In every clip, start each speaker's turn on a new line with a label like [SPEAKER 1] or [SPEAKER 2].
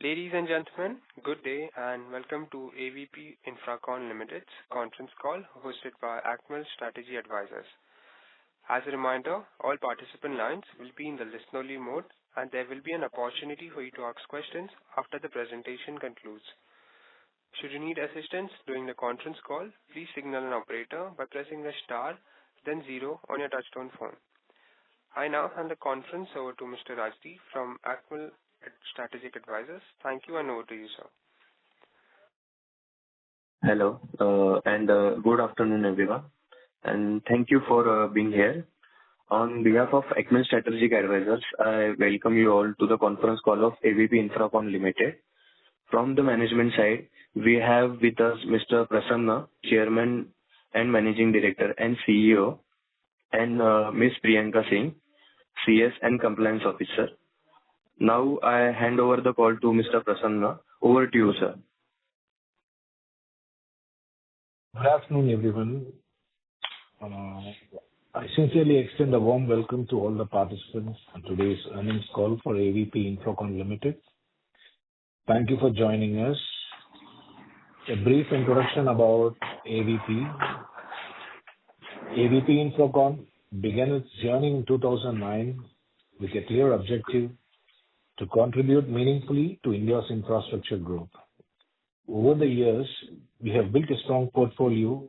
[SPEAKER 1] Ladies and gentlemen, good day and welcome to AVP Infracon Limited's conference call hosted by AKMIL Strategy Advisors. As a reminder, all participant lines will be in the listen-only mode and there will be an opportunity for you to ask questions after the presentation concludes. Should you need assistance during the conference call, please signal an operator by pressing the star, then 0 on your touchtone phone. I now hand the conference over to Mr. Rajdeep from AKMIL Strategic Advisors. Thank you and over to you, sir.
[SPEAKER 2] Hello, and good afternoon, everyone. And thank you for being here. On behalf of AKMIL Strategic Advisors, I welcome you all to the conference call of AVP Infracon Limited. From the management side, we have with us Mr. Prasanna, Chairman and Managing Director and CEO, and Ms. Priyanka Singh, CS and Compliance Officer. Now I hand over the call to Mr. Prasanna. Over to you, sir.
[SPEAKER 3] Good afternoon, everyone. I sincerely extend a warm welcome to all the participants on today's earnings call for AVP Infracon Limited. Thank you for joining us. A brief introduction about AVP. AVP Infracon began its journey in 2009 with a clear objective to contribute meaningfully to India's infrastructure growth. Over the years, we have built a strong portfolio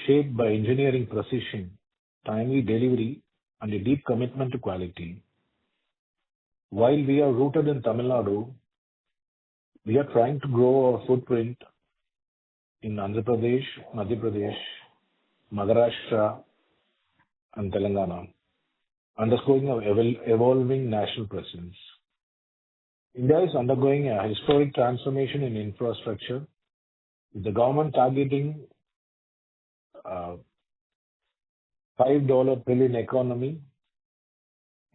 [SPEAKER 3] shaped by engineering precision, timely delivery, and a deep commitment to quality. While we are rooted in Tamil Nadu, we are trying to grow our footprint in Andhra Pradesh, Madhya Pradesh, Maharashtra, and Telangana, underscoring our evolving national presence. India is undergoing a historic transformation in infrastructure, with the government targeting $5 trillion economy,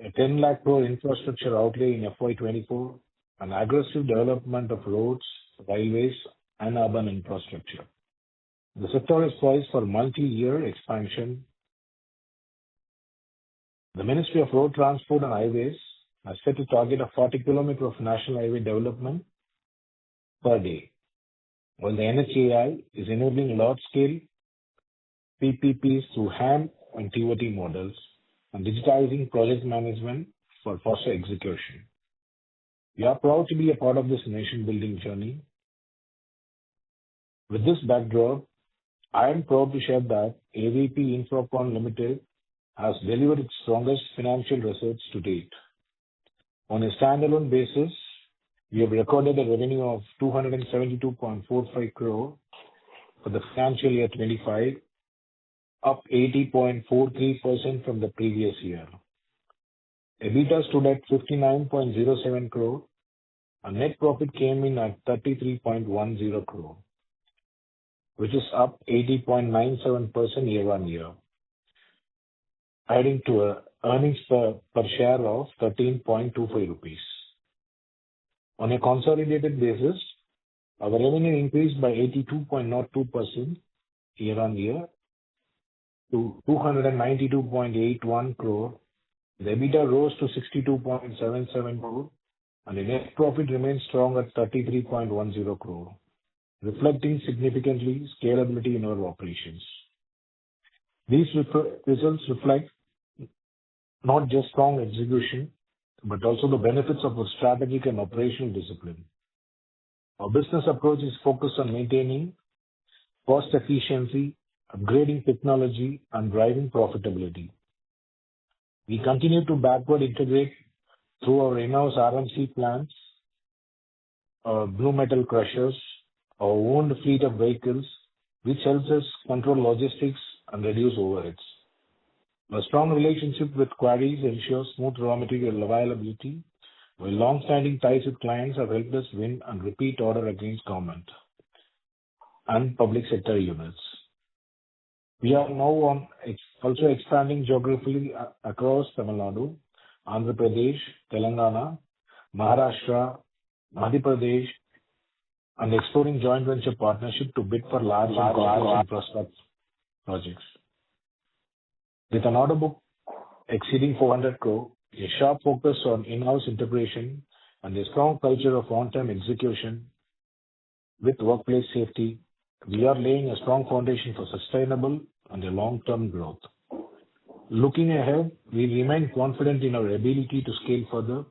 [SPEAKER 3] a 10 lakh crore infrastructure outlay in FY24, and aggressive development of roads, railways, and urban infrastructure. The sector is poised for multi-year expansion. The Ministry of Road Transport and Highways has set a target of 40 km of national highway development per day, while the NHAI is enabling large-scale PPPs through HAM and TOT models and digitizing project management for faster execution. We are proud to be a part of this nation-building journey. With this backdrop, I am proud to share that AVP Infracon Limited has delivered its strongest financial results to date. On a standalone basis, we have recorded a revenue of 272.45 crore for the financial year 25, up 80.43% from the previous year. EBITDA stood at 59.07 crore, and net profit came in at 33.10 crore, which is up 80.97% year on year, adding to earnings per share of 13.25 rupees. On a consolidated basis, our revenue increased by 82.02% year on year to 292.81 crore. The EBITDA rose to 62.77 crore, and the net profit remains strong at 33.10 crore, reflecting significantly scalability in our operations. These results reflect not just strong execution, but also the benefits of a strategic and operational discipline. Our business approach is focused on maintaining cost efficiency, upgrading technology, and driving profitability. We continue to backward integrate through our in-house RMC plants, our blue metal crushers, our owned fleet of vehicles, which helps us control logistics and reduce overheads. A strong relationship with quarries ensures smooth raw material availability, while long-standing ties with clients have helped us win and repeat order against government and public sector units. We are now also expanding geographically across Tamil Nadu, Andhra Pradesh, Telangana, Maharashtra, Madhya Pradesh, and exploring joint venture partnership to bid for large infrastructure projects. With an order book exceeding 400 crore, a sharp focus on in-house integration and a strong culture of on-time execution with workplace safety, we are laying a strong foundation for sustainable and a long-term growth. Looking ahead, we remain confident in our ability to scale further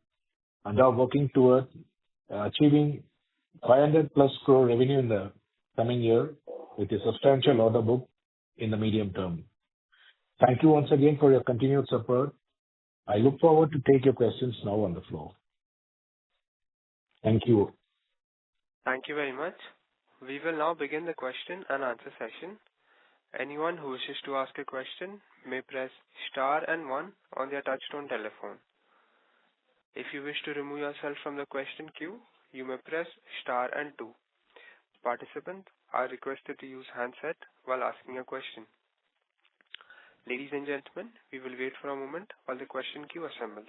[SPEAKER 3] and are working toward achieving 500+ crore revenue in the coming year with a substantial order book in the medium term. Thank you once again for your continued support. I look forward to take your questions now on the floor. Thank you.
[SPEAKER 1] Thank you very much. We will now begin the question and answer session. Anyone who wishes to ask a question may press star and 1 on their touchtone telephone. If you wish to remove yourself from the question queue, you may press star and 2. Participants are requested to use handset while asking a question. Ladies and gentlemen, we will wait for a moment while the question queue assembles.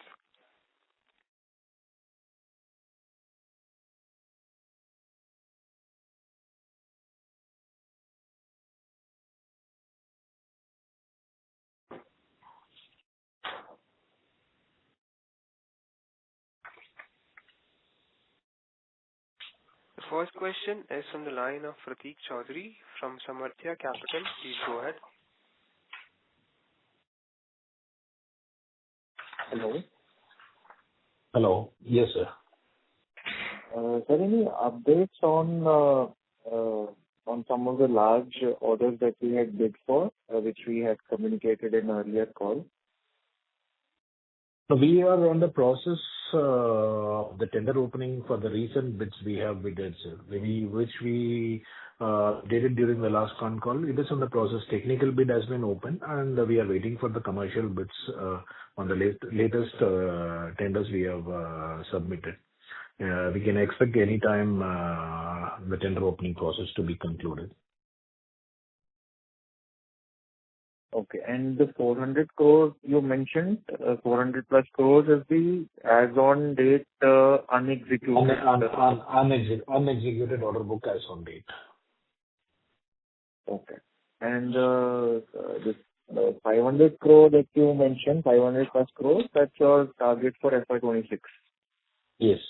[SPEAKER 1] The first question is from the line of Prateek Chaudhary from Samarthya Capital. Please go ahead.
[SPEAKER 4] Hello.
[SPEAKER 3] Hello. Yes, sir.
[SPEAKER 4] Sir, any updates on some of the large orders that we had bid for, which we had communicated in earlier call?
[SPEAKER 3] So we are on the process of the tender opening for the recent bids we have bidded, sir, which we did it during the last con call. It is on the process. Technical bid has been opened, and we are waiting for the commercial bids on the latest tenders we have submitted. We can expect any time the tender opening process to be concluded.
[SPEAKER 4] Okay. And the 400 crores you mentioned, 400+ crores is the as on date unexecuted.
[SPEAKER 3] Unexecuted order book as on date.
[SPEAKER 4] Okay. And this 500 crore that you mentioned, 500+ crores, that's your target for FY26?
[SPEAKER 3] Yes.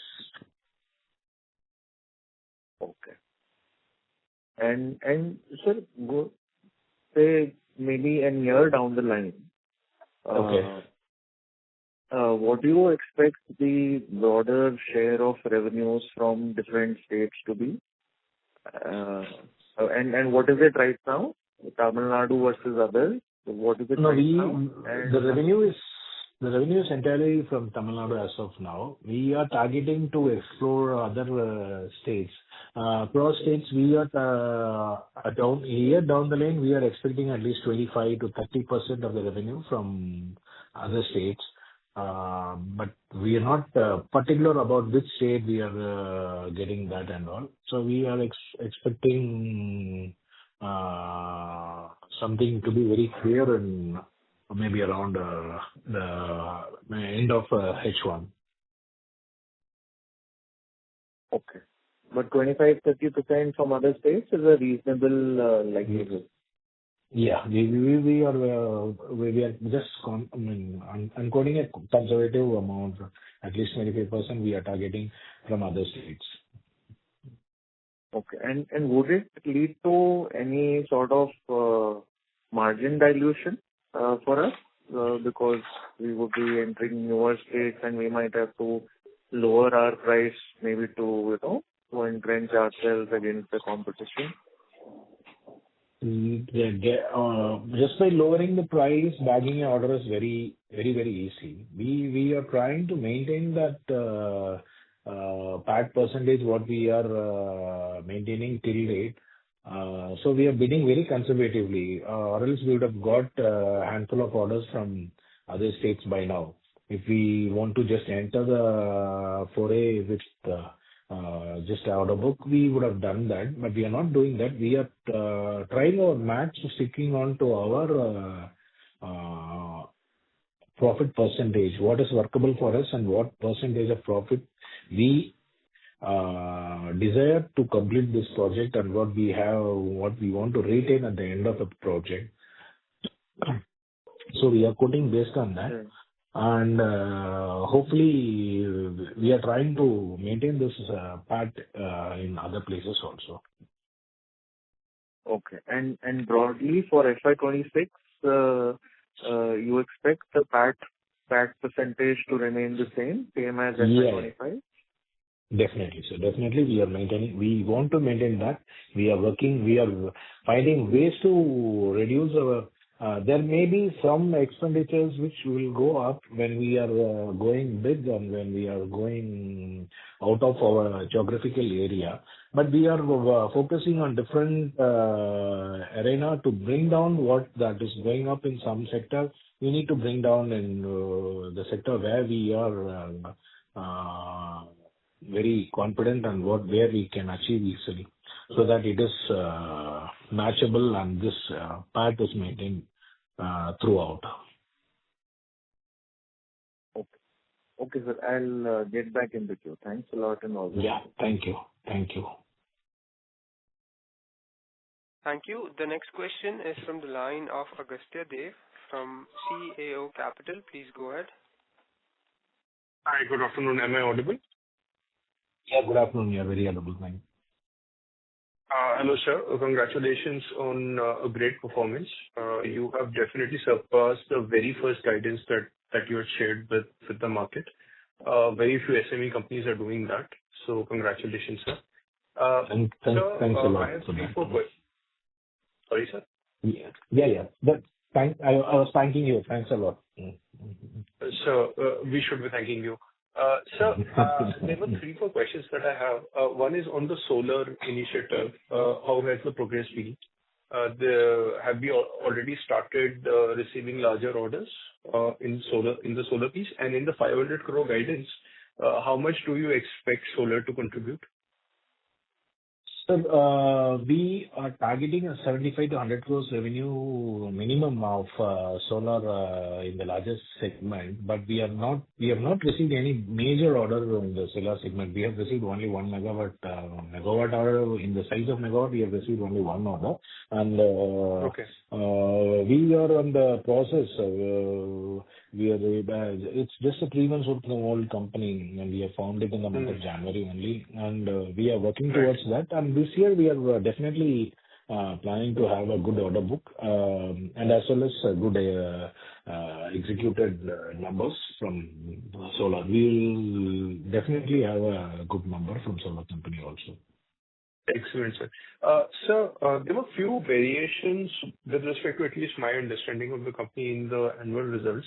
[SPEAKER 4] Okay. And sir, say maybe a year down the line,
[SPEAKER 3] Okay.
[SPEAKER 4] What do you expect the broader share of revenues from different states to be? And what is it right now? Tamil Nadu versus others. So what is it
[SPEAKER 3] No,
[SPEAKER 4] right now? And
[SPEAKER 3] the revenue is entirely from Tamil Nadu as of now. We are targeting to explore other states. Across states, we are down the lane, we are expecting at least 25 to 30% of the revenue from other states. But we are not particular about which state we are getting that and all. So we are expecting something to be very clear in maybe around the end of H1.
[SPEAKER 4] Okay. But 25-30% from other states is a reasonable likelihood.
[SPEAKER 3] Yeah, we are just I'm quoting a conservative amount, at least 25% we are targeting from other states.
[SPEAKER 4] Okay. And would it lead to any sort of margin dilution for us? Because we would be entering newer states and we might have to lower our price maybe to entrench ourselves against the competition.
[SPEAKER 3] Just by lowering the price, bagging an order is very, very, very easy. We are trying to maintain that PAT percentage what we are maintaining till date. So we are bidding very conservatively, or else we would have got a handful of orders from other states by now. If we want to just enter the foray with just order book, we would have done that, but we are not doing that. We are trying our max sticking on to our profit percentage, what is workable for us and what percentage of profit we desire to complete this project and what we want to retain at the end of the project. So we are quoting based on that. And hopefully, we are trying to maintain this PAT in other places also.
[SPEAKER 4] Okay. And broadly for FY26, you expect the PAT percentage to remain the same as FY25?
[SPEAKER 3] Definitely. So definitely we are maintaining, we want to maintain that. We are working, we are finding ways to reduce our, there may be some expenditures which will go up when we are going big and when we are going out of our geographical area. But we are focusing on different arena to bring down what that is going up in some sector. We need to bring down in the sector where we are very confident and where we can achieve easily, so that it is matchable and this part is maintained throughout.
[SPEAKER 4] Okay. Okay, sir. I'll get back in the queue. Thanks a lot and all.
[SPEAKER 3] Yeah. Thank you. Thank you.
[SPEAKER 1] Thank you. The next question is from the line of Agastya Dev from CAO Capital. Please go ahead.
[SPEAKER 5] Hi, good afternoon. Am I audible?
[SPEAKER 3] Yeah, good afternoon. You are very audible. Thank you.
[SPEAKER 5] Hello, sir. Congratulations on a great performance. You have definitely surpassed the very first guidance that you had shared with the market. Very few SME companies are doing that. So congratulations, sir.
[SPEAKER 3] Thanks a lot.
[SPEAKER 5] I have 3-4 questions. Sorry, sir?
[SPEAKER 3] Yeah. But I was thanking you. Thanks a lot.
[SPEAKER 5] So we should be thanking you. Sir, there were 3-4 questions that I have. One is on the solar initiative. How has the progress been? Have we already started receiving larger orders in the solar piece? And in the 500 crore guidance, how much do you expect solar to contribute?
[SPEAKER 3] So, we are targeting a 75 to 100 crores revenue minimum of solar in the largest segment, but we have not received any major order in the solar segment. We have received only 1 megawatt hour. In the size of megawatt, we have received only one order. And
[SPEAKER 5] Okay.
[SPEAKER 3] we are on the process. It's just a 3 months old company, and we have found it in the month of January only, and we are working towards that. And this year we are definitely planning to have a good order book, and as well as good executed numbers from solar. We will definitely have a good number from solar company also.
[SPEAKER 5] Excellent, sir. Sir, there were few variations with respect to at least my understanding of the company in the annual results.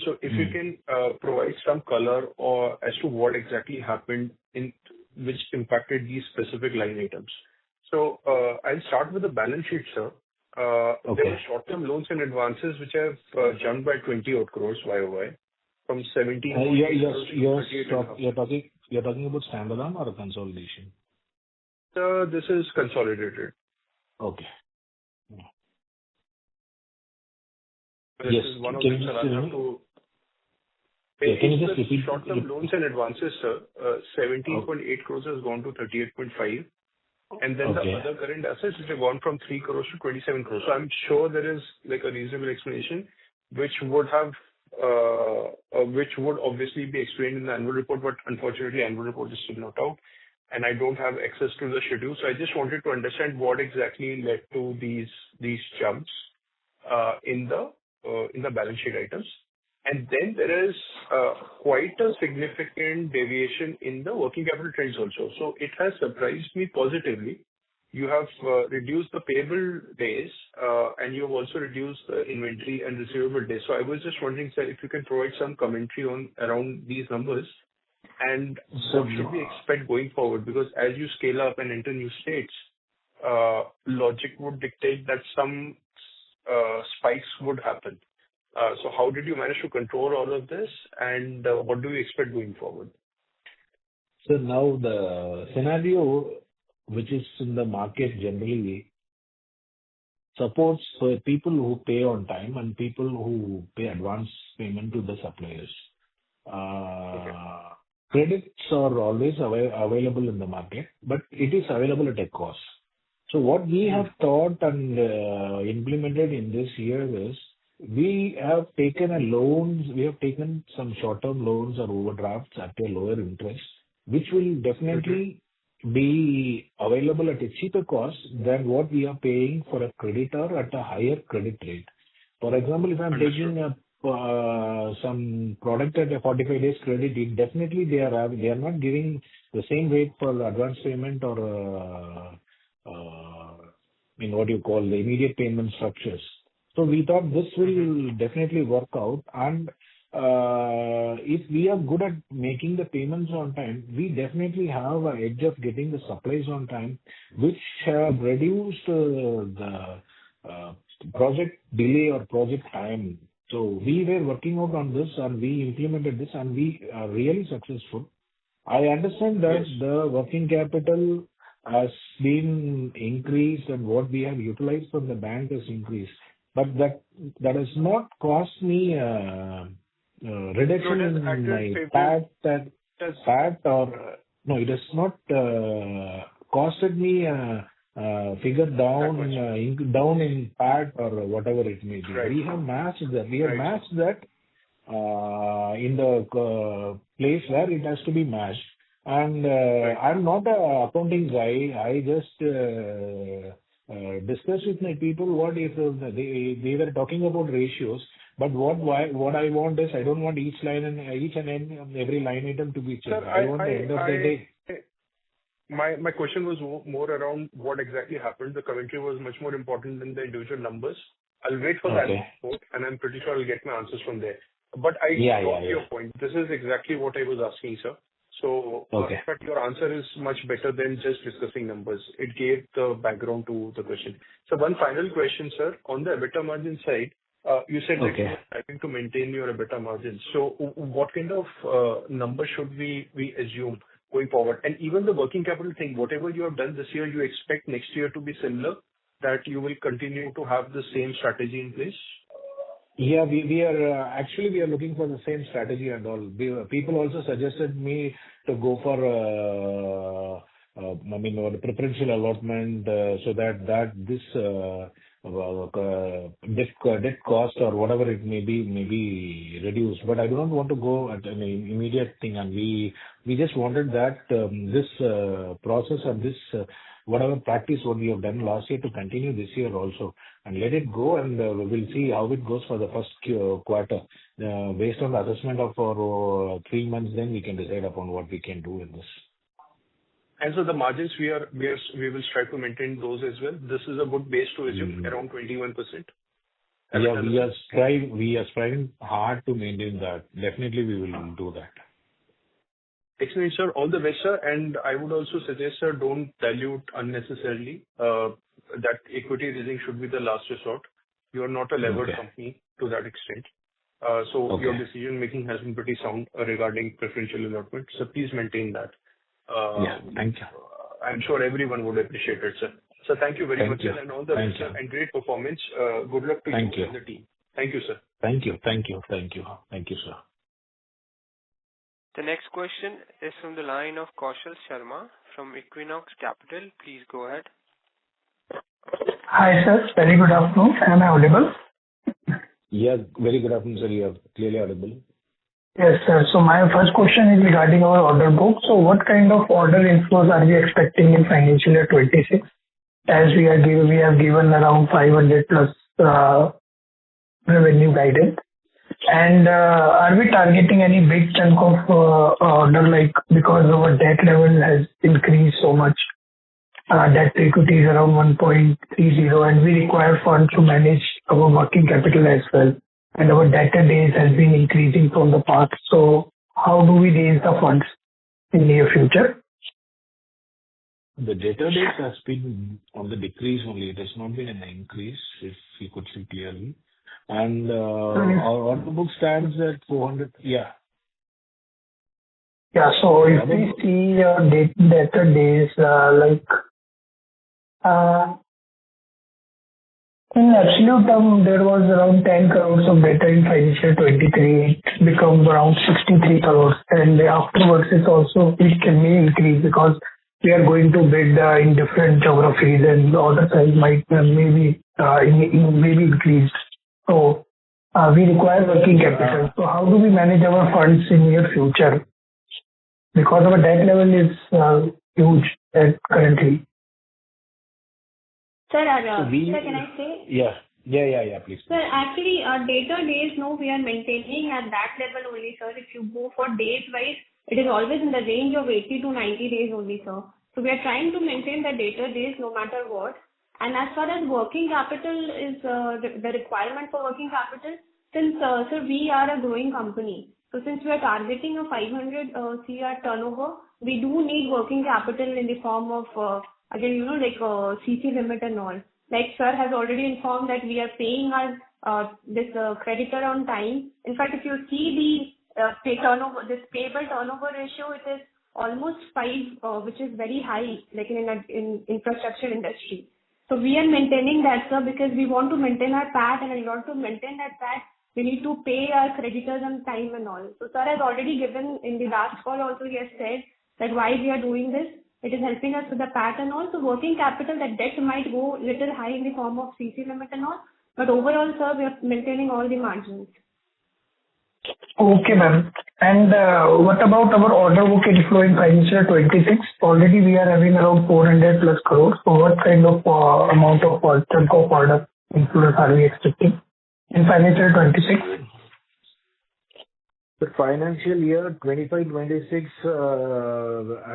[SPEAKER 5] So if you can provide some color or as to what exactly happened in which impacted these specific line items. So I'll start with the balance sheet, sir.
[SPEAKER 3] Okay.
[SPEAKER 5] There were short-term loans and advances which have jumped by 20 odd crores YOY from 17 crores to 38.
[SPEAKER 3] You're talking about standalone or a consolidation?
[SPEAKER 5] Sir, this is consolidated.
[SPEAKER 3] Okay.
[SPEAKER 5] This is one of the things I have to.
[SPEAKER 3] Can you just repeat?
[SPEAKER 5] Short-term loans and advances, sir, 17.8 crores has gone to 38.5. And then the other current assets which have gone from 3 crores to 27 crores. So I'm sure there is like a reasonable explanation which would obviously be explained in the annual report, but unfortunately annual report is still not out and I don't have access to the schedule. So I just wanted to understand what exactly led to these jumps in the balance sheet items. And then there is quite a significant deviation in the working capital trends also. So it has surprised me positively. You have reduced the payable days and you have also reduced the inventory and receivable days. So I was just wondering, sir, if you can provide some commentary around these numbers and what should we expect going forward? Because as you scale up and enter new states, logic would dictate that some spikes would happen. So how did you manage to control all of this, and what do you expect going forward?
[SPEAKER 3] So now the scenario which is in the market generally supports people who pay on time and people who pay advance payment to the suppliers. Credits are always available in the market, but it is available at a cost. So what we have thought and implemented in this year is we have taken some short-term loans or overdrafts at a lower interest, which will
[SPEAKER 5] Mm-hmm.
[SPEAKER 3] definitely be available at a cheaper cost than what we are paying for a creditor at a higher credit rate. For example, if I'm
[SPEAKER 5] Understood.
[SPEAKER 3] taking some product at a 45 days credit, it definitely they are not giving the same rate for advance payment or what you call the immediate payment structures. So we thought this
[SPEAKER 5] Mm-hmm.
[SPEAKER 3] will definitely work out. And if we are good at making the payments on time, we definitely have an edge of getting the supplies on time, which have reduced the project delay or project time. So we were working out on this, and we implemented this, and we are really successful. I understand that
[SPEAKER 5] Yes.
[SPEAKER 3] the working capital has been increased and what we have utilized from the bank has increased, but that has not cost me
[SPEAKER 5] So
[SPEAKER 3] reduction
[SPEAKER 5] it has
[SPEAKER 3] in
[SPEAKER 5] acted
[SPEAKER 3] my
[SPEAKER 5] favorably.
[SPEAKER 3] PAT that
[SPEAKER 5] It has
[SPEAKER 3] PAT or no, it has not costed me figure
[SPEAKER 5] that
[SPEAKER 3] down
[SPEAKER 5] much.
[SPEAKER 3] down in PAT or whatever it may be.
[SPEAKER 5] Right.
[SPEAKER 3] We have matched that. We have
[SPEAKER 5] Right, sir.
[SPEAKER 3] matched that in the place where it has to be matched. And
[SPEAKER 5] Right.
[SPEAKER 3] I'm not a accounting guy. I just discuss with my people what if they were talking about ratios. But what I want is I don't want each and every line item to be
[SPEAKER 5] Sir,
[SPEAKER 3] checked. I want the end of the day.
[SPEAKER 5] my question was more around what exactly happened. The commentary was much more important than the individual numbers. I'll wait for that
[SPEAKER 3] Okay.
[SPEAKER 5] report, and I'm pretty sure I'll get my answers from there. But I
[SPEAKER 3] Yeah,
[SPEAKER 5] got
[SPEAKER 3] yeah,
[SPEAKER 5] your
[SPEAKER 3] yeah.
[SPEAKER 5] point. This is exactly what I was asking, sir. So,
[SPEAKER 3] Okay.
[SPEAKER 5] in fact, your answer is much better than just discussing numbers. It gave the background to the question. So one final question, sir. On the EBITDA margin side, you said that you
[SPEAKER 3] Okay.
[SPEAKER 5] are trying to maintain your EBITDA margin. So what kind of number should we assume going forward? And even the working capital thing, whatever you have done this year, you expect next year to be similar, that you will continue to have the same strategy in place?
[SPEAKER 3] Yeah, we are actually we are looking for the same strategy and all. People also suggested me to go for the preferential allotment so that this debt cost or whatever it may be reduced. But I do not want to go at an immediate thing, and we just wanted that this process and this whatever practice what we have done last year to continue this year also, and let it go, and we'll see how it goes for the first quarter. Based on the assessment of our 3 months, then we can decide upon what we can do in this.
[SPEAKER 5] And so the margins we will strive to maintain those as well. This is a good base to assume
[SPEAKER 3] Mm.
[SPEAKER 5] around 21%
[SPEAKER 3] Yeah,
[SPEAKER 5] EBITDA level.
[SPEAKER 3] we are striving hard to maintain that. Definitely, we will do that.
[SPEAKER 5] Excellent, sir. All the best, sir. And I would also suggest, sir, don't dilute unnecessarily. That equity raising should be the last resort. You are not a levered
[SPEAKER 3] Okay.
[SPEAKER 5] company to that extent. So your
[SPEAKER 3] Okay.
[SPEAKER 5] decision-making has been pretty sound regarding preferential allotment. So please maintain that.
[SPEAKER 3] Yeah.
[SPEAKER 5] Um,
[SPEAKER 3] Thank you.
[SPEAKER 5] I'm sure everyone would appreciate it, sir. So thank you very much,
[SPEAKER 3] Thank you.
[SPEAKER 5] sir, and all the best,
[SPEAKER 3] Thank
[SPEAKER 5] sir,
[SPEAKER 3] you.
[SPEAKER 5] and great performance. Good luck to you
[SPEAKER 3] Thank you.
[SPEAKER 5] and the team. Thank you, sir.
[SPEAKER 3] Thank you. Thank you. Thank you. Thank you, sir.
[SPEAKER 1] The next question is from the line of Kaushal Sharma from Equinox Capital. Please go ahead.
[SPEAKER 6] Hi, sir. Very good afternoon. Am I audible?
[SPEAKER 3] Yeah. Very good afternoon, sir. You are clearly audible.
[SPEAKER 6] Yes, sir. So my first question is regarding our order book. So what kind of order inflows are we expecting in financial year 26? As we have given around 500 plus revenue guidance. And are we targeting any big chunk of order, like because our debt level has increased so much? Debt to equity is around 1.30, and we require funds to manage our working capital as well. And our debtor days has been increasing from the past. So how do we raise the funds in near future?
[SPEAKER 3] The debtor days has been on the decrease only. It has not been an increase, if you could see clearly. And our order book stands at 400. Yeah.
[SPEAKER 6] Yeah. So if we see debtor days, in absolute term, there was around 10 crores of debtor in financial 23. It's become around 63 crores. And afterwards, it can may increase because we are going to bid in different geographies, and the order size might maybe increased. So we require working capital. So how do we manage our funds in near future? Because our debt level is huge currently.
[SPEAKER 7] Sir, sir, can I say?
[SPEAKER 3] Yeah, please.
[SPEAKER 7] Sir, actually, our data days, no, we are maintaining at that level only, sir. If you go for days wise, it is always in the range of 80 to 90 days only, sir. So we are trying to maintain the data days no matter what. And as far as working capital is the requirement for working capital, since sir, we are a growing company. So since we are targeting a 500 CR turnover, we do need working capital in the form of again, like CC limit and all. Like sir has already informed that we are paying our this creditor on time. In fact, if you see the this payable turnover ratio, it is almost 5, which is very high, like in infrastructure industry. So we are maintaining that, sir, because we want to maintain our PAT, and in order to maintain that PAT, we need to pay our creditors on time and all. So sir has already given in the last call also, he has said that why we are doing this. It is helping us with the PAT and also working capital. That debt might go little high in the form of CC limit and all, but overall, sir, we are maintaining all the margins.
[SPEAKER 6] Okay, ma'am. And what about our order book inflow in financial 26? Already we are having around 400 plus crores. So what kind of amount of chunk of order inflows are we expecting in financial 26?
[SPEAKER 3] The financial year 25-26,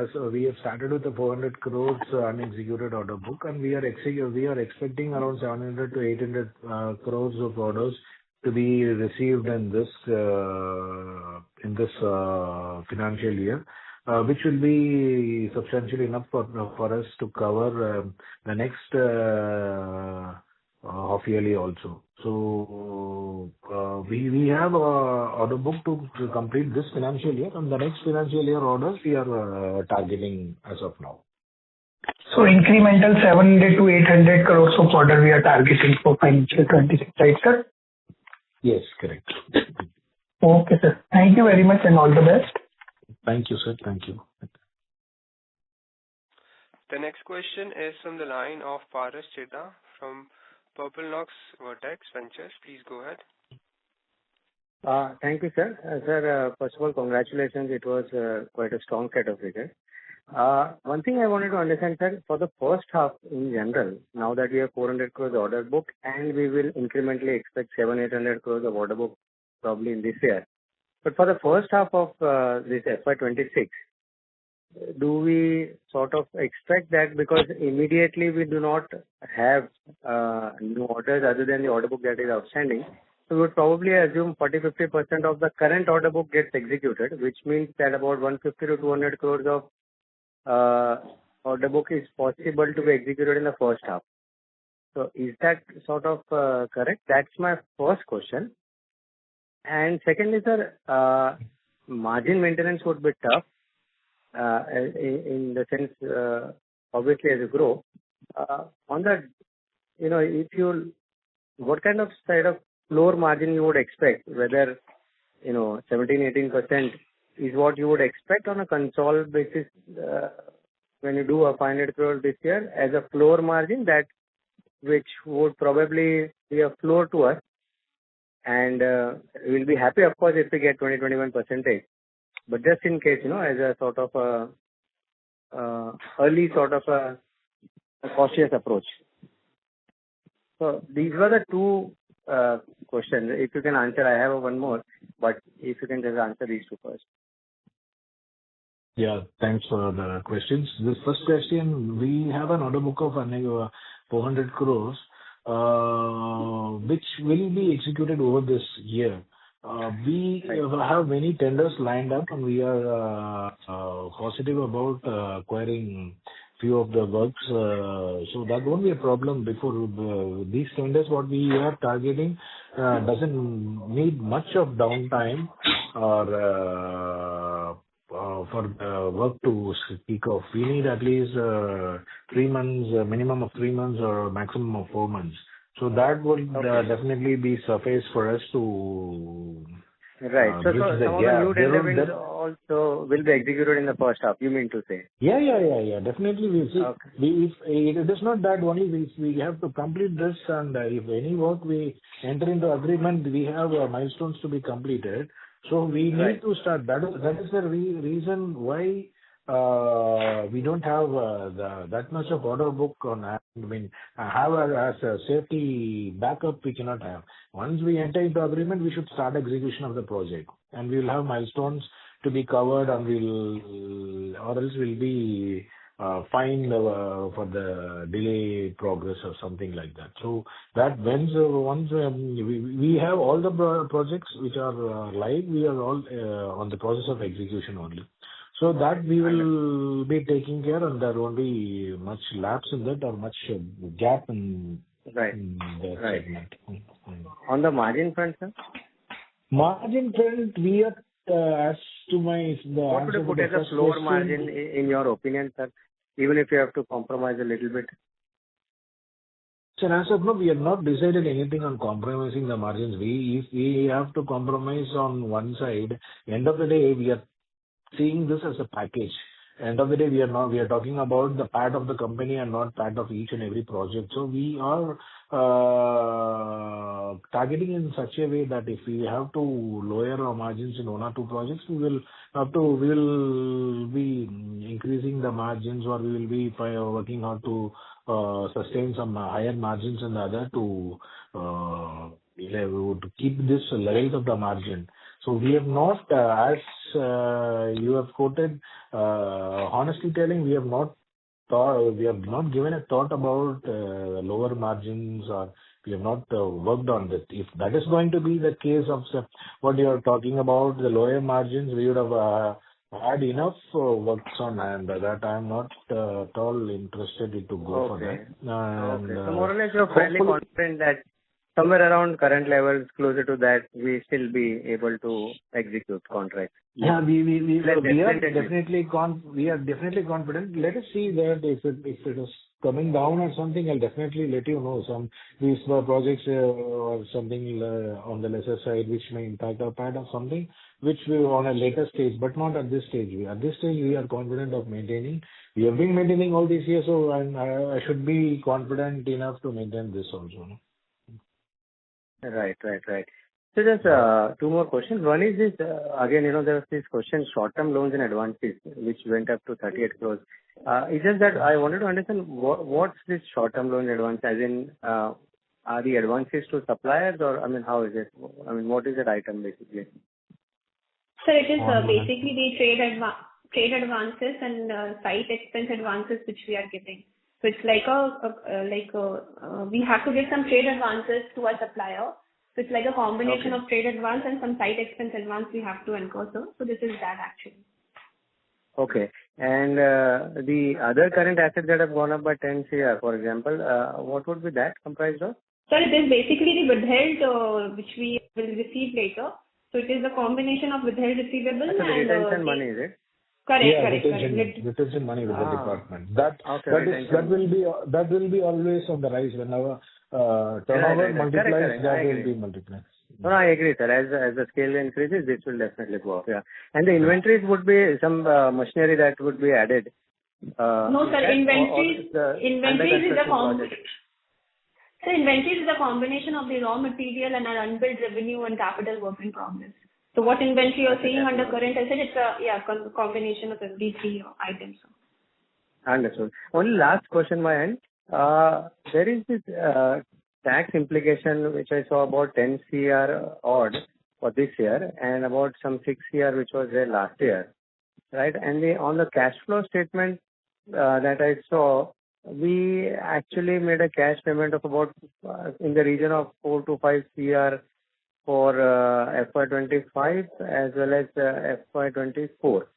[SPEAKER 3] as we have started with the 400 crores unexecuted order book, and we are expecting around 700 to 800 crores of orders to be received in this financial year, which will be substantially enough for us to cover the next half yearly also. So we have order book to complete this financial year, and the next financial year orders we are targeting as of now.
[SPEAKER 6] So incremental 700 to 800 crores of order we are targeting for financial 26, right, sir?
[SPEAKER 3] Yes, correct.
[SPEAKER 6] Okay, sir. Thank you very much and all the best.
[SPEAKER 3] Thank you, sir. Thank you.
[SPEAKER 1] The next question is from the line of Paras Cheda from Purple Knox Vertex Ventures. Please go ahead.
[SPEAKER 8] Thank you, sir. Sir, first of all, congratulations. It was quite a strong set of figures. One thing I wanted to understand, sir, for the first half in general, now that we have 400 crores order book and we will incrementally expect 700-800 crores of order book probably in this year. But for the first half of this FY26, do we sort of expect that because immediately we do not have new orders other than the order book that is outstanding, so we would probably assume 40-50% of the current order book gets executed, which means that about 150 to 200 crores of order book is possible to be executed in the first half. So is that sort of correct? That's my first question. And secondly, sir, margin maintenance would be tough in the sense, obviously, as you grow. On that, what kind of side of floor margin you would expect, whether 17-18% is what you would expect on a console basis when you do a 500 crore this year as a floor margin, that which would probably be a floor to us, and we'll be happy, of course, if we get 20-21%. But just in case, as a sort of early sort of a cautious approach. So these were the two questions. If you can answer, I have one more, but if you can just answer these two first.
[SPEAKER 3] Yeah, thanks for the questions. This first question, we have an order book of 400 crores, which will be executed over this year. We have many tenders lined up, and we are positive about acquiring few of the works. So that won't be a problem before these tenders. What we are targeting doesn't need much of downtime or for the work to speak of. We need at least 3 months, minimum of 3 months or maximum of 4 months. So that would definitely be suffice for us to
[SPEAKER 8] Right. So
[SPEAKER 3] bridge the
[SPEAKER 8] some of the
[SPEAKER 3] gap.
[SPEAKER 8] new tender wins also will be executed in the first half, you mean to say?
[SPEAKER 3] Yeah. Definitely, we see.
[SPEAKER 8] Okay.
[SPEAKER 3] If it is not that only we have to complete this, and if any work we enter into agreement, we have milestones to be completed. So we need to start. That is the reason why we don't have that much of order book on hand. I mean, have as a safety backup, we cannot have. Once we enter into agreement, we should start execution of the project, and we will have milestones to be covered, and or else we'll be fined for the delay progress or something like that. So that once we have all the projects which are live, we are all on the process of execution only. So that we will be taking care, and there won't be much lapse in that or much gap in the segment.
[SPEAKER 8] On the margin front, sir?
[SPEAKER 3] Margin front, we are, as to the
[SPEAKER 8] what would you put as a floor margin in your opinion, sir? Even if you have to compromise a little bit?
[SPEAKER 3] So as of now, we have not decided anything on compromising the margins. If we have to compromise on one side, end of the day, we are seeing this as a package. End of the day, we are talking about the part of the company and not part of each and every project. So we are targeting in such a way that if we have to lower our margins in one or two projects, we will be increasing the margins, or we will be working hard to sustain some higher margins in the other to keep this levels of the margin. So we have not, as you have quoted, honestly telling, we have not given a thought about lower margins, or we have not worked on that. If that is going to be the case of what you are talking about, the lower margins, we would have had enough works on hand. That I am not at all interested to go for that.
[SPEAKER 8] So more or less you're fairly confident that somewhere around current levels, closer to that, we still be able to execute contracts.
[SPEAKER 3] Yeah, we are definitely confident. Let us see that if it is coming down or something, I'll definitely let you know. Some these projects or something on the lesser side which may impact our part or something which we on a later stage, but not at this stage. At this stage, we are confident of maintaining. We have been maintaining all these years, so I should be confident enough to maintain this also. No?
[SPEAKER 8] Right. So just two more questions. One is this, again, there was this question, short-term loans and advances, which went up to 38 crores. It's just that I wanted to understand what's this short-term loan advance, as in, are the advances to suppliers, or, how is it? What is that item basically?
[SPEAKER 7] So it is basically the trade advances and site expense advances which we are giving. So it's like we have to give some trade advances to our supplier. So it's like a combination of trade advance and some site expense advance we have to incur. So this is that actually. Okay.
[SPEAKER 8] And the other current assets that have gone up by 10 CR, for example, what would be that comprised of?
[SPEAKER 7] So it is basically the withheld which we will receive later. So it is a combination of withheld receivables
[SPEAKER 8] and retention money, is it?
[SPEAKER 7] Correct.
[SPEAKER 3] Retention money with the department. That will be always on the rise whenever turnover multiplies. That will be multiplied.
[SPEAKER 8] No, I agree, sir. As the scale increases, this will definitely go up. Yeah, and the inventories would be some machinery that would be added.
[SPEAKER 7] No, sir. Inventories is a combination of the raw material and our unbilled revenue and capital work in progress. So what inventory you're seeing under current asset, it's a combination of these three items.
[SPEAKER 8] Understood. Only last question my end. There is this tax implication which I saw about 10 CR odd for this year and about some 6 CR which was there last year, right? And on the cash flow statement that I saw, we actually made a cash payment of about in the region of 4 to 5 CR for FY25 as well as FY24.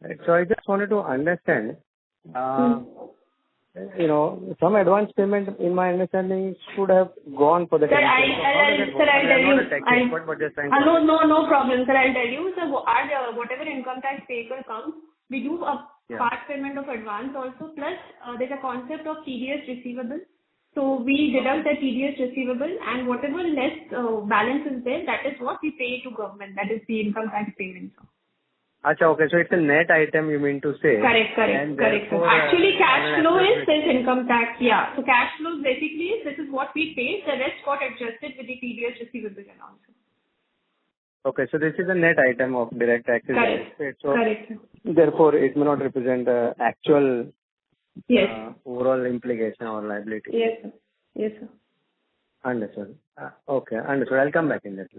[SPEAKER 8] Right. So I just wanted to understand, some advance payment, in my understanding, should have gone for the.
[SPEAKER 7] Sir, I'll tell you. No problem, sir. I'll tell you. So whatever income tax payable comes, we do a part payment of advance also. Plus, there's a concept of TDS receivable. So we deduct the TDS receivable, and whatever less balance is there, that is what we pay to government. That is the income tax payment.
[SPEAKER 8] Acha, okay. So it's a net item, you mean to say?
[SPEAKER 7] Correct.
[SPEAKER 8] Therefore,
[SPEAKER 7] Actually, cash
[SPEAKER 8] on an
[SPEAKER 7] flow is
[SPEAKER 8] absolute
[SPEAKER 7] this income tax. Yeah. So cash flow basically is this is what we pay. The rest got adjusted with the TDS receivable and also.
[SPEAKER 8] Okay, so this is a net item of direct taxes.
[SPEAKER 7] Correct.
[SPEAKER 8] So
[SPEAKER 7] Correct.
[SPEAKER 8] therefore, it may not represent the actual
[SPEAKER 7] Yes.
[SPEAKER 8] overall implication or liability.
[SPEAKER 7] Yes, sir. Yes, sir.
[SPEAKER 8] Understood. Okay, understood. I'll come back in that.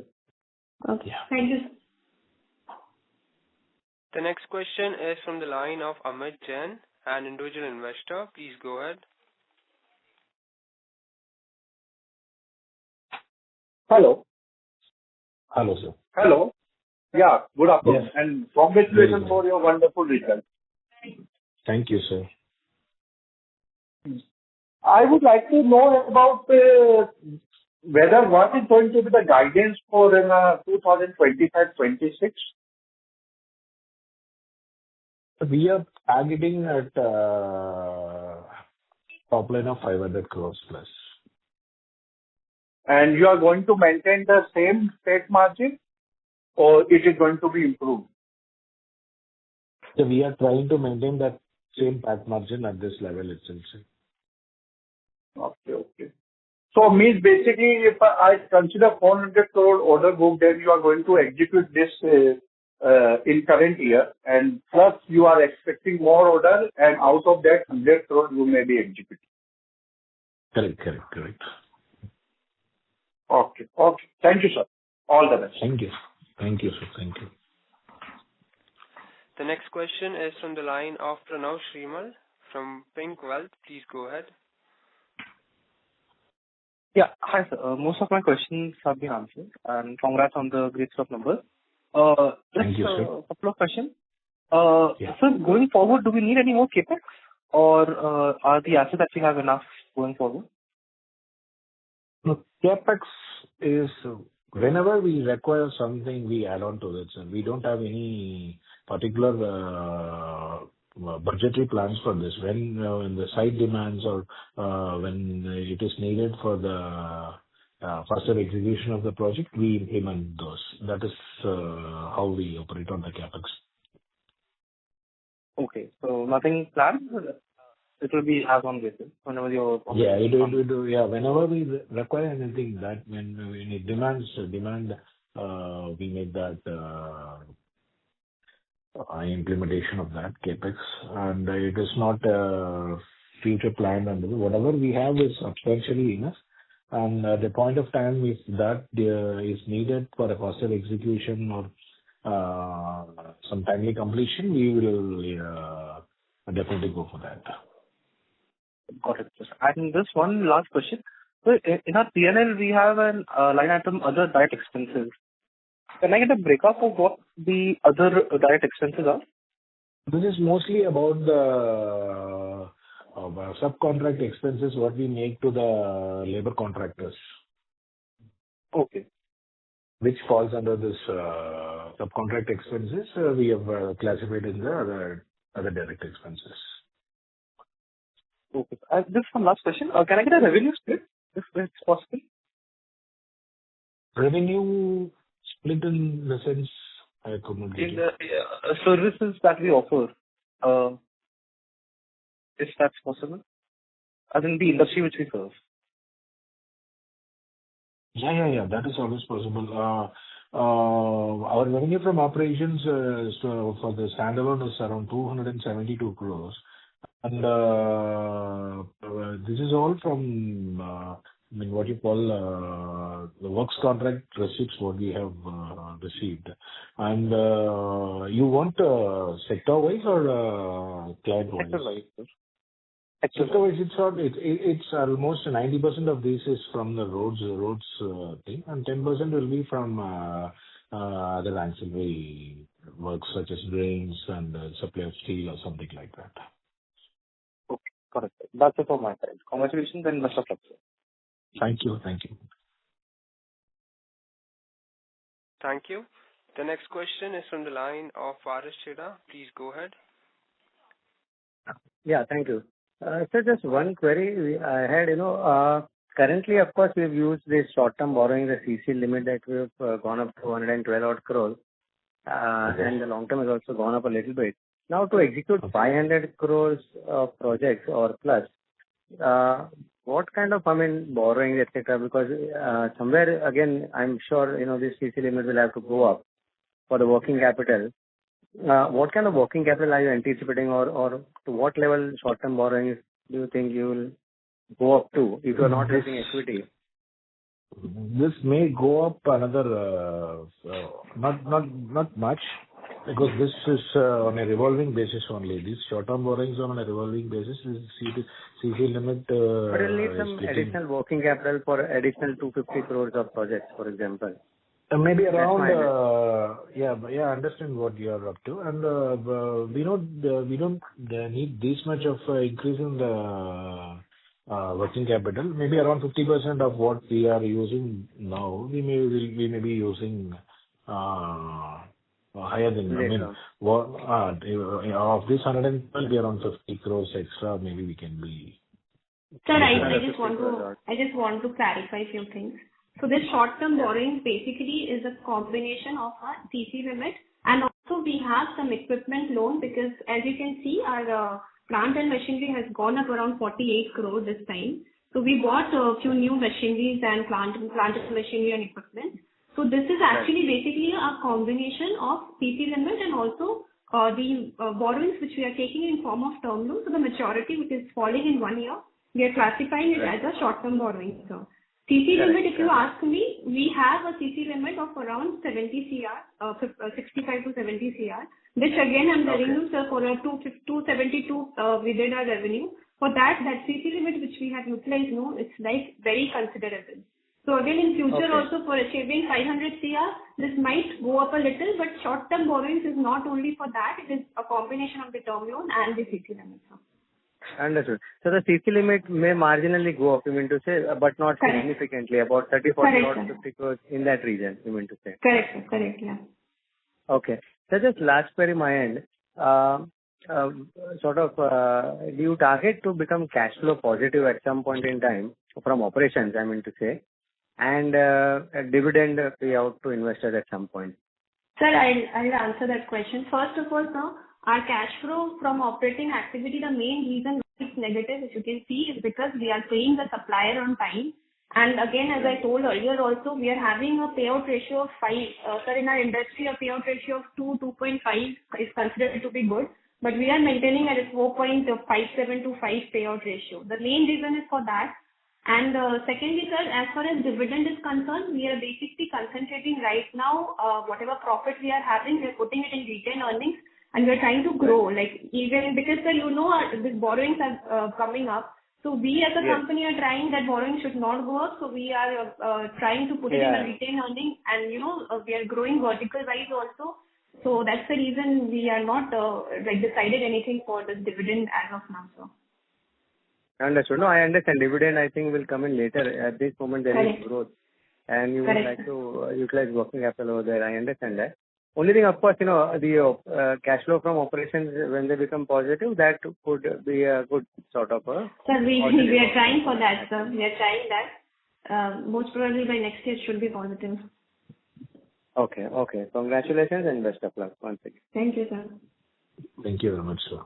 [SPEAKER 7] Okay. Thank you, sir.
[SPEAKER 1] The next question is from the line of Amit Jain, an individual investor. Please go ahead.
[SPEAKER 9] Hello.
[SPEAKER 3] Hello, sir.
[SPEAKER 9] Hello. Yeah, good afternoon.
[SPEAKER 3] Yes.
[SPEAKER 9] And
[SPEAKER 3] Very
[SPEAKER 9] congratulations
[SPEAKER 3] good.
[SPEAKER 9] for your wonderful result.
[SPEAKER 3] Thank you, sir.
[SPEAKER 9] I would like to know about whether what is going to be the guidance for 2025-26.
[SPEAKER 3] We are targeting at top line of 500 crores plus.
[SPEAKER 9] And you are going to maintain the same state margin or it is going to be improved?
[SPEAKER 3] So we are trying to maintain that same PAT margin at this level itself, sir.
[SPEAKER 9] Okay. So means basically if I consider 400 crore order book, then you are going to execute this in current year, and plus you are expecting more order, and out of that 100 crore you may be executing.
[SPEAKER 3] Correct.
[SPEAKER 9] Okay. Thank you, sir. All the best.
[SPEAKER 3] Thank you, sir. Thank you.
[SPEAKER 1] The next question is from the line of Pranav Shrimal from Pink Wealth. Please go ahead.
[SPEAKER 10] Yeah. Hi, sir. Most of my questions have been answered, and congrats on the great set of numbers.
[SPEAKER 3] Thank you, sir.
[SPEAKER 10] A couple of questions.
[SPEAKER 3] Yeah.
[SPEAKER 10] Sir, going forward, do we need any more CapEx, or are the assets that we have enough going forward?
[SPEAKER 3] No, CapEx is whenever we require something, we add on to it, and we don't have any particular budgetary plans for this. When the site demands or when it is needed for the faster execution of the project, we implement those. That is how we operate on the CapEx.
[SPEAKER 10] Okay. So nothing planned? It will be as on basis whenever you're...
[SPEAKER 3] Yeah, whenever we require anything that when it demands we make that implementation of that CapEx, and it is not future planned, and whatever we have is substantially enough. And at the point of time, if that is needed for a faster execution or some timely completion, we will definitely go for that.
[SPEAKER 10] Got it. And this one last question. So in our P&L, we have an line item, other direct expenses. Can I get a breakup of what the other direct expenses are?
[SPEAKER 3] This is mostly about the subcontract expenses, what we make to the labor contractors.
[SPEAKER 10] Okay.
[SPEAKER 3] Which falls under this subcontract expenses, we have classified in the other direct expenses.
[SPEAKER 10] Okay. Just one last question. Can I get a revenue split, if it's possible?
[SPEAKER 3] Revenue split in the sense, I could not get
[SPEAKER 10] in the services that we offer, if that's possible, as in the industry which we serve.
[SPEAKER 3] Yeah. That is always possible. Our revenue from operations for the standalone is around 272 crores. And this is all from, what you call the works contract receipts, what we have received. And you want sector-wise or client-wise?
[SPEAKER 10] Sector-wise, sir.
[SPEAKER 3] Sector-wise, it's almost 90% of this is from the roads thing, and 10% will be from other ancillary works such as drains and supply of steel or something like that.
[SPEAKER 10] Okay, correct. That's it from my side. Congratulations and best of luck, sir.
[SPEAKER 3] Thank you.
[SPEAKER 1] Thank you. The next question is from the line of Faris Cheda. Please go ahead.
[SPEAKER 8] Yeah, thank you. So just one query I had, currently, of course, we've used this short-term borrowing, the CC limit that we've gone up to 112 odd crores, and the long-term has also gone up a little bit. Now, to execute 500 crores of projects or plus, what kind of, borrowing, etc., because somewhere, again, I'm sure, this CC limit will have to go up for the working capital. What kind of working capital are you anticipating, or to what level short-term borrowings do you think you will go up to if you're not raising equity?
[SPEAKER 3] This may go up another, not much, because this is on a revolving basis only. These short-term borrowings are on a revolving basis. This CC limit.
[SPEAKER 8] But you'll need some additional working capital for additional 250 crores of projects, for example.
[SPEAKER 3] Maybe around, I understand what you are up to, and we don't need this much of increase in the working capital. Maybe around 50% of what we are using now, we may be using higher than, of this 112, be around 50 crores extra, maybe we can be.
[SPEAKER 7] Sir, I just want to clarify a few things. So this short-term borrowing basically is a combination of our CC limit, and also we have some equipment loan, because as you can see, our plant and machinery has gone up around 48 crores this time. So we bought a few new machineries and plant and machinery and equipment. So this is actually basically a combination of CC limit and also the borrowings which we are taking in form of term loan. So the maturity which is falling in 1 year, we are classifying it as a short-term borrowing. So CC limit, if you ask me, we have a CC limit of around 70 CR, 65 to 70 CR, which again I'm telling you, sir, for a 272 we did our revenue. For that CC limit which we have utilized, it's like very considerable. So again in future also for achieving 500 CR, this might go up a little, but short-term borrowings is not only for that, it is a combination of the term loan and the CC limit.
[SPEAKER 8] Understood. So the CC limit may marginally go up, you mean to say, but not significantly, about 30, 40 or 50 crores in that region, you mean to say.
[SPEAKER 7] Correct, yeah.
[SPEAKER 8] Okay. So just last query my end, do you target to become cash flow positive at some point in time from operations, I mean to say, and a dividend payout to investors at some point?
[SPEAKER 7] Sir, I'll answer that question. First of all, sir, our cash flow from operating activity, the main reason it's negative, as you can see, is because we are paying the supplier on time. And again, as I told earlier also, we are having a payout ratio of 5. Sir, in our industry, a payout ratio of 2.5 is considered to be good. But we are maintaining at a 4.57 to 5 payout ratio. The main reason is for that. And secondly, sir, as far as dividend is concerned, we are basically concentrating right now, whatever profit we are having, we are putting it in retained earnings. And we're trying to grow, even because, sir, these borrowings are coming up. So we as a company are trying that borrowing should not go up. So we are trying to put it in a retained earning, and we are growing vertical wise also. So that's the reason we are not decided anything for this dividend as of now, sir.
[SPEAKER 8] Understood. No, I understand. Dividend, I think, will come in later. At this moment, there is growth, and you would like to utilize working capital over there. I understand that. Only thing, of course, the cash flow from operations, when they become positive, that could be a good sort of a...
[SPEAKER 7] Sir, we are trying for that, sir. We are trying that. Most probably by next year it should be positive.
[SPEAKER 8] Okay. Congratulations and best of luck once again.
[SPEAKER 7] Thank you, sir.
[SPEAKER 3] Thank you very much, sir.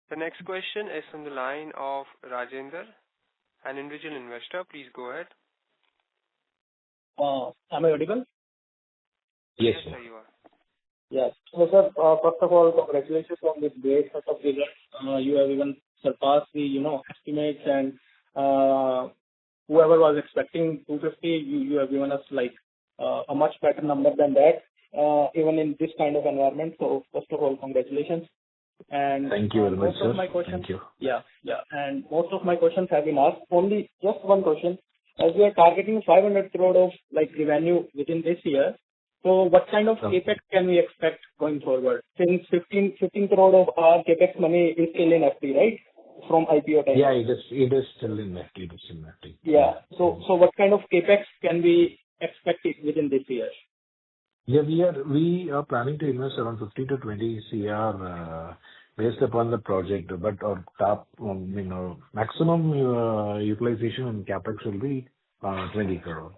[SPEAKER 1] The next question is from the line of Rajendra, an individual investor. Please go ahead.
[SPEAKER 11] Am I audible?
[SPEAKER 3] Yes, sir.
[SPEAKER 1] You are.
[SPEAKER 11] Yes. So, sir, first of all, congratulations on this great set of results. You have even surpassed the, estimates, and whoever was expecting 250, you have given us a much better number than that, even in this kind of environment. So, first of all, congratulations. And
[SPEAKER 3] thank you very much, sir.
[SPEAKER 11] Thank you. Yeah. And most of my questions have been asked. Only just one question. As we are targeting 500 crore of revenue within this year, so what kind of capex can we expect going forward? Since 15 crore of our capex money is still in FD, right? From IPO time.
[SPEAKER 3] Yeah, it is still in FD.
[SPEAKER 11] Yeah. So what kind of capex can we expect within this year?
[SPEAKER 3] Yeah, we are planning to invest around 50 to 20 CR based upon the project, but our top, maximum utilization and CapEx will be 20 crore.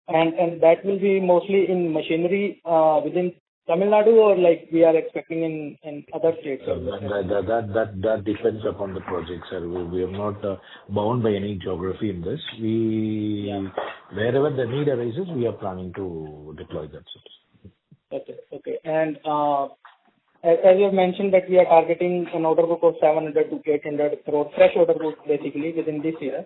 [SPEAKER 11] And that will be mostly in machinery within Tamil Nadu, or like we are expecting in other states?
[SPEAKER 3] So that depends upon the project, sir. We are not bound by any geography in this. Wherever the need arises, we are planning to deploy that, sir.
[SPEAKER 11] Okay. And as you have mentioned that we are targeting an order book of 700 to 800 crore, fresh order book basically within this year.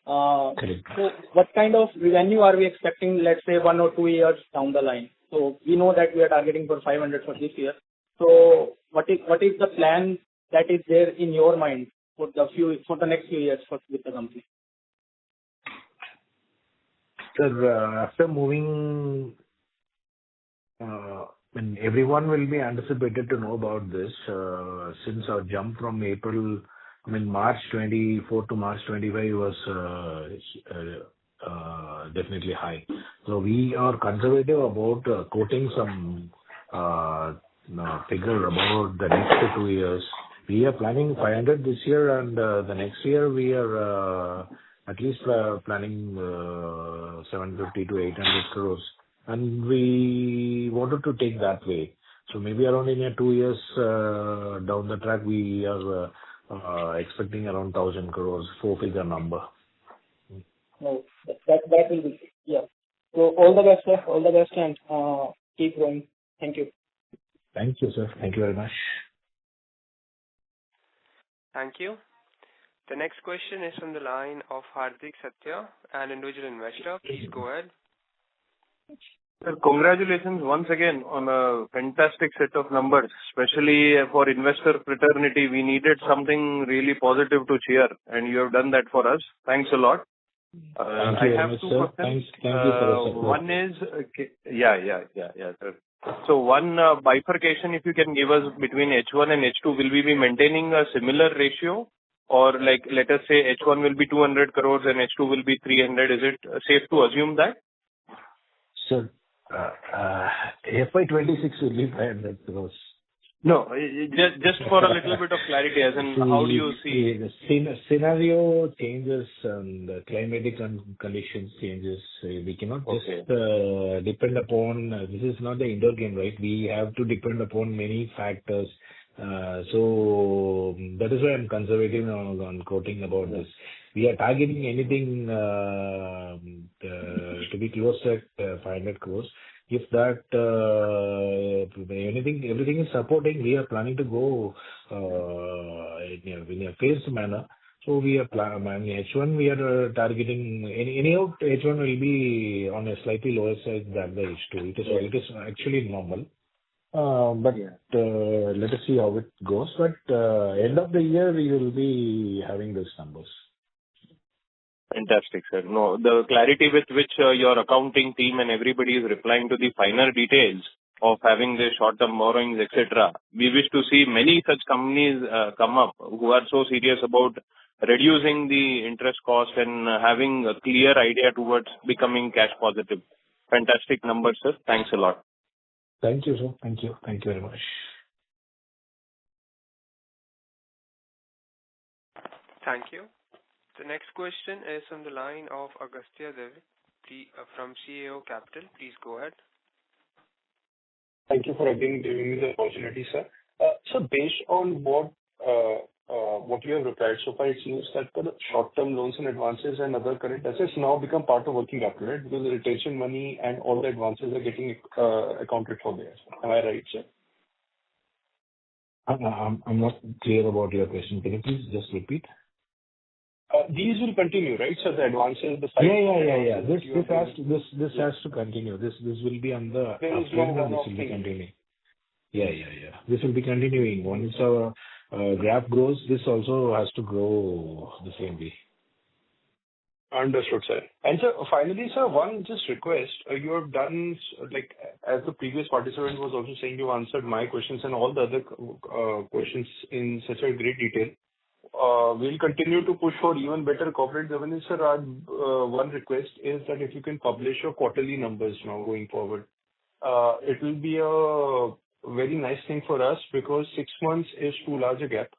[SPEAKER 3] Correct.
[SPEAKER 11] So what kind of revenue are we expecting, let's say 1 or 2 years down the line? So we know that we are targeting for 500 for this year. So what is the plan that is there in your mind for the next few years with the company?
[SPEAKER 3] Sir, after moving, and everyone will be anticipated to know about this, since our jump from March 24 to March 25 was definitely high. So we are conservative about quoting some figure about the next 2 years. We are planning 500 this year, and the next year we are at least planning 750 to 800 crores. And we wanted to take that way. So maybe around in 2 years down the track, we are expecting around 1,000 crores, 4-figure number.
[SPEAKER 11] No, that will be, yeah. So all the best, sir. All the best, and keep growing. Thank you.
[SPEAKER 3] Thank you, sir. Thank you very much.
[SPEAKER 1] Thank you. The next question is from the line of Hardik Satya, an individual investor. Please go ahead.
[SPEAKER 12] Sir, congratulations once again on a fantastic set of numbers, especially for investor fraternity. We needed something really positive to cheer, and you have done that for us. Thanks a lot.
[SPEAKER 3] Thank you,
[SPEAKER 12] I have 2 questions.
[SPEAKER 3] Thank you for the support.
[SPEAKER 12] One is, sir. So one bifurcation, if you can give us between H1 and H2, will we be maintaining a similar ratio? Or like, let us say H1 will be 200 crores and H2 will be 300. Is it safe to assume that?
[SPEAKER 3] Sir, FY26 will be 500 crores.
[SPEAKER 12] No, just for a little bit of clarity, as in how do you see?
[SPEAKER 3] The scenario changes and the climatic conditions changes. We cannot just depend upon, this is not the indoor game, right? We have to depend upon many factors. So that is why I'm conservative on quoting about this. We are targeting anything to be close at 500 crores. If that everything is supporting, we are planning to go in a phased manner. So we are H1 we are targeting anyhow H1 will be on a slightly lower side than the H2. It is actually normal. But let us see how it goes. But end of the year we will be having these numbers.
[SPEAKER 12] Fantastic, sir. No, the clarity with which your accounting team and everybody is replying to the finer details of having the short-term borrowings, etc. We wish to see many such companies come up who are so serious about reducing the interest cost and having a clear idea towards becoming cash positive. Fantastic numbers, sir. Thanks a lot.
[SPEAKER 3] Thank you, sir. Thank you. Thank you very much.
[SPEAKER 1] Thank you. The next question is from the line of Agastya Devi from CAO Capital. Please go ahead.
[SPEAKER 5] Thank you for again giving me the opportunity, sir. So based on what you have replied so far, it seems that the short-term loans and advances and other current assets now become part of working capital, right? Because the retention money and all the advances are getting accounted for there. Am I right, sir?
[SPEAKER 3] I'm not clear about your question. Can you please just repeat?
[SPEAKER 5] These will continue, right? So the advances, the site.
[SPEAKER 3] Yeah. This has to continue. This will be on the.
[SPEAKER 5] There is no one-off
[SPEAKER 3] this will be
[SPEAKER 5] thing.
[SPEAKER 3] continuing. Yeah. This will be continuing. Once our graph grows, this also has to grow the same way.
[SPEAKER 5] Understood, sir. And sir, finally, sir, one just request. You have done, like, as the previous participant was also saying, you answered my questions and all the other questions in such a great detail. We'll continue to push for even better corporate governance, sir. Our one request is that if you can publish your quarterly numbers now going forward, it will be very nice thing for us because 6 months is too large a gap.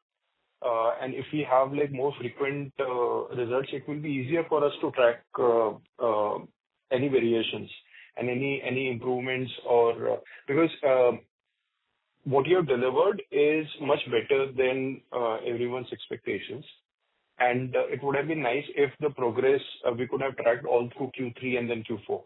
[SPEAKER 5] And if we have like more frequent results, it will be easier for us to track any variations and any improvements or because what you have delivered is much better than everyone's expectations. And it would have been nice if the progress we could have tracked all through Q3 and then Q4.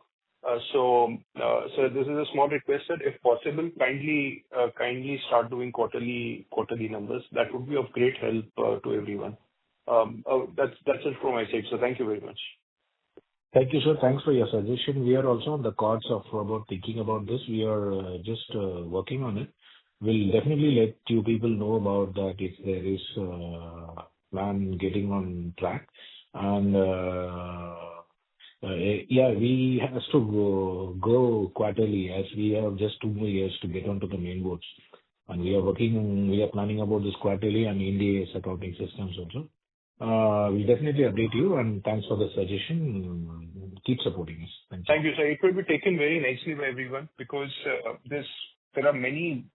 [SPEAKER 5] So this is a small request that if possible, kindly start doing quarterly numbers. That would be of great help to everyone. That's it from my side. So thank you very much.
[SPEAKER 3] Thank you, sir. Thanks for your suggestion. We are also on the cards of about thinking about this. We are just working on it. We'll definitely let you people know about that if there is plan getting on track. And we have to go quarterly as we have just 2 more years to get onto the main boards. And we are planning about this quarterly and India accounting systems also. We'll definitely update you, and thanks for the suggestion. Keep supporting us. Thank you.
[SPEAKER 5] Thank you, sir. It will be taken very nicely by everyone because there are many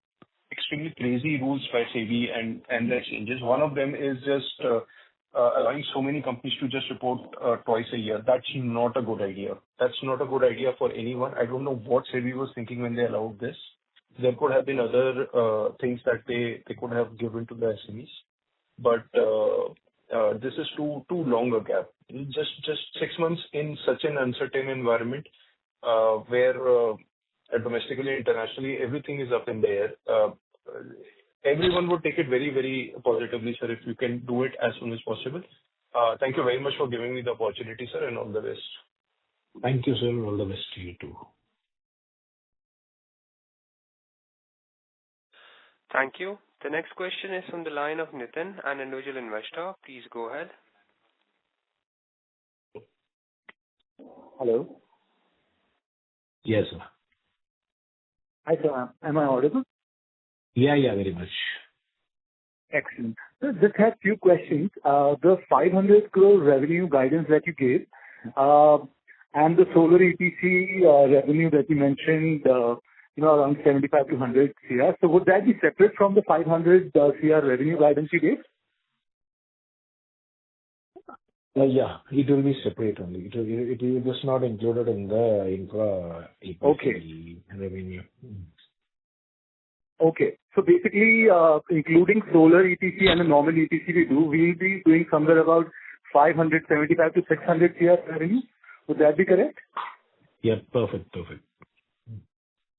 [SPEAKER 5] extremely crazy rules by SEBI and their changes. One of them is just allowing so many companies to just report twice a year. That's not a good idea. That's not a good idea for anyone. I don't know what SEBI was thinking when they allowed this. There could have been other things that they could have given to the SMEs. But this is too long a gap. Just 6 months in such an uncertain environment where domestically and internationally everything is up in the air. Everyone would take it very, very positively, sir, if you can do it as soon as possible. Thank you very much for giving me the opportunity, sir, and all the best.
[SPEAKER 3] Thank you, sir. All the best to you too.
[SPEAKER 1] Thank you. The next question is from the line of Nitin, an individual investor. Please go ahead.
[SPEAKER 13] Hello.
[SPEAKER 3] Yes, sir.
[SPEAKER 13] Hi, sir. Am I audible?
[SPEAKER 3] Yeah, very much.
[SPEAKER 13] Excellent. So just have few questions. The 500 crore revenue guidance that you gave, and the solar EPC revenue that you mentioned, around 75 to 100 CR. So would that be separate from the 500 CR revenue guidance you gave?
[SPEAKER 3] Yeah, it will be separate only. It is not included in the infra EPC revenue.
[SPEAKER 13] Okay. So basically, including solar EPC and the normal EPC we'll be doing somewhere about 575 to 600 CR revenue. Would that be correct?
[SPEAKER 3] Yeah, perfect.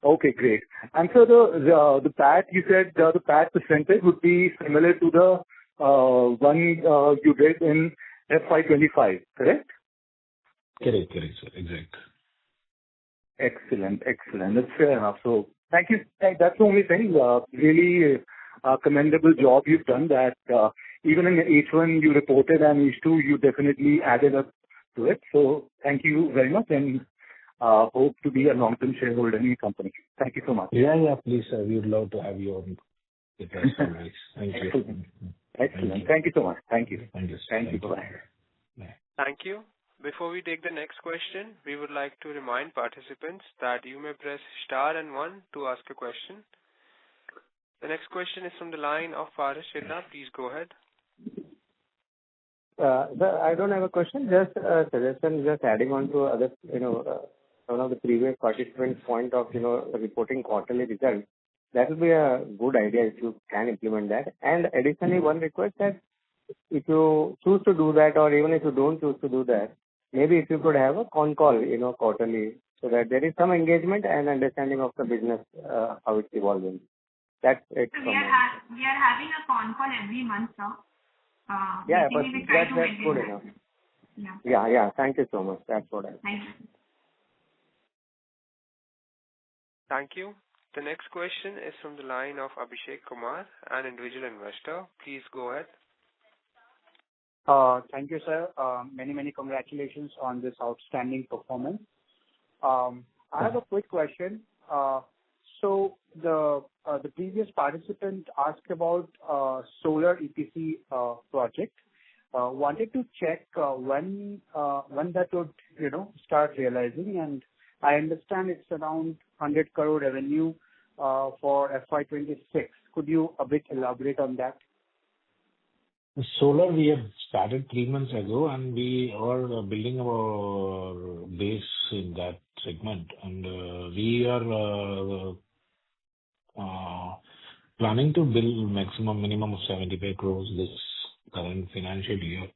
[SPEAKER 13] Okay, great. And so the PAT, you said the PAT percentage would be similar to the one you did in FY25, correct?
[SPEAKER 3] Correct, sir. Exact.
[SPEAKER 13] Excellent. That's fair enough. So thank you. That's the only thing. Really commendable job you've done that even in H1 you reported and H2 you definitely added up to it. So thank you very much and hope to be a long-term shareholder in your company. Thank you so much.
[SPEAKER 3] Yeah, please, sir. We would love to have you on with us always. Thank you.
[SPEAKER 13] Excellent. Thank you so much. Thank you.
[SPEAKER 3] Thank you.
[SPEAKER 13] Bye.
[SPEAKER 1] Thank you. Before we take the next question, we would like to remind participants that you may press star and 1 to ask a question. The next question is from the line of Paras Chedda. Please go ahead.
[SPEAKER 8] Sir, I don't have a question, just a suggestion, just adding on to other, one of the previous participants' point of, reporting quarterly results. That will be a good idea if you can implement that. And additionally, one request that if you choose to do that, or even if you don't choose to do that, maybe if you could have a con call, quarterly, so that there is some engagement and understanding of the business, how it's evolving. That's it.
[SPEAKER 7] We are having a con call every month, sir.
[SPEAKER 8] Yeah, but that's good enough. Yeah. Thank you so much. That's what I.
[SPEAKER 7] Thank you.
[SPEAKER 1] Thank you. The next question is from the line of Abhishek Kumar, an individual investor. Please go ahead.
[SPEAKER 11] Thank you, sir. Many congratulations on this outstanding performance. I have a quick question. So the previous participant asked about solar EPC project. Wanted to check when that would start realizing, and I understand it's around 100 crore revenue
[SPEAKER 14] for FY26. Could you a bit elaborate on that?
[SPEAKER 3] Solar, we have started 3 months ago, and we are building our base in that segment. And we are planning to build minimum of 75 crores this current financial year.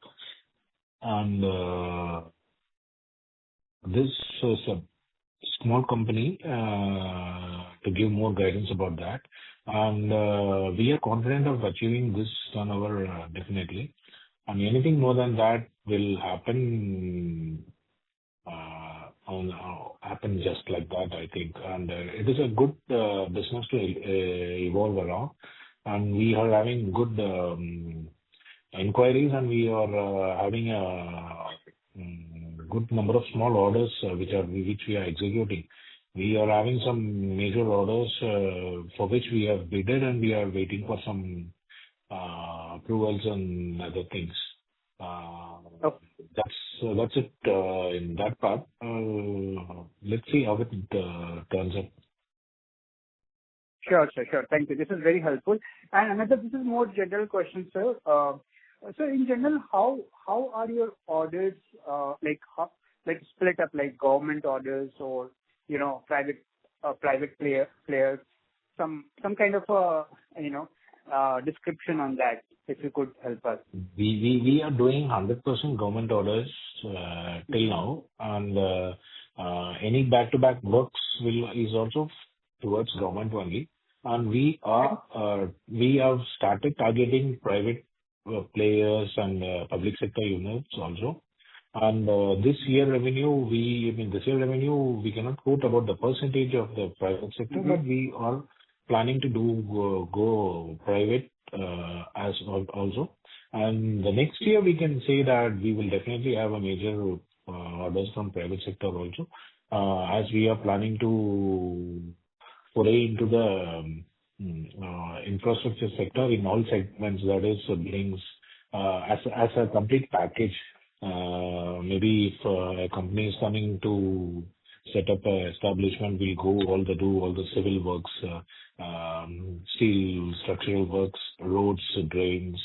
[SPEAKER 3] And this is a small company to give more guidance about that. And we are confident of achieving this turnover definitely. And anything more than that will happen happen just like that, I think. And it is a good business to evolve around. And we are having good inquiries, and we are having a good number of small orders which we are executing. We are having some major orders for which we have bidded, and we are waiting for some approvals and other things. That's it in that part. Let's see how it turns out.
[SPEAKER 14] Sure. Thank you. This is very helpful. And another, this is more general question, sir. So in general, how are your orders like split up, like government orders or private players? Some kind of description on that, if you could help us.
[SPEAKER 3] We are doing 100% government orders till now, and any back-to-back works is also towards government only. And we have started targeting private players and public sector units also. And this year revenue, we cannot quote about the percentage of the private sector, but we are planning to go private as also. And the next year we can say that we will definitely have a major orders from private sector also, as we are planning to foray into the infrastructure sector in all segments, that is buildings, as a complete package. Maybe if a company is coming to set up a establishment, we'll do all the civil works, steel structural works, roads, drains,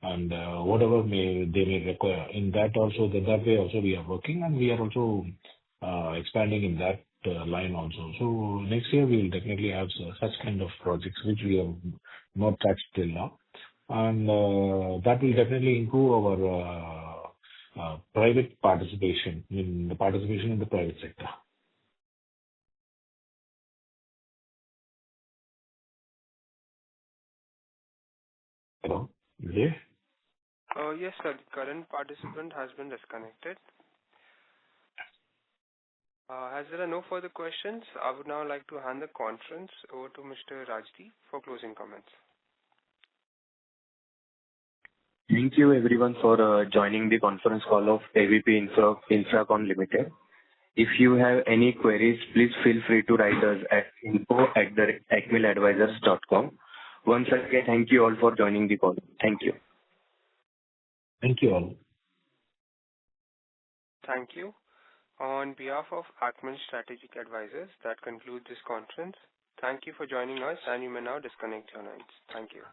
[SPEAKER 3] and whatever they may require. In that way also we are working, and we are also expanding in that line also. So next year we will definitely have such kind of projects which we have not touched till now, and that will definitely improve our private participation in the private sector. Hello? Yeah.
[SPEAKER 1] Yes, sir. The current participant has been disconnected. As there are no further questions, I would now like to hand the conference over to Mr. Rajdeep for closing comments.
[SPEAKER 2] Thank you everyone for joining the conference call of AVP Infracon Limited. If you have any queries, please feel free to write us at info@akmiladvisors.com. Once again, thank you all for joining the call. Thank you.
[SPEAKER 3] Thank you all.
[SPEAKER 1] Thank you. On behalf of AKMIL Strategic Advisors, that concludes this conference. Thank you for joining us, and you may now disconnect your lines. Thank you.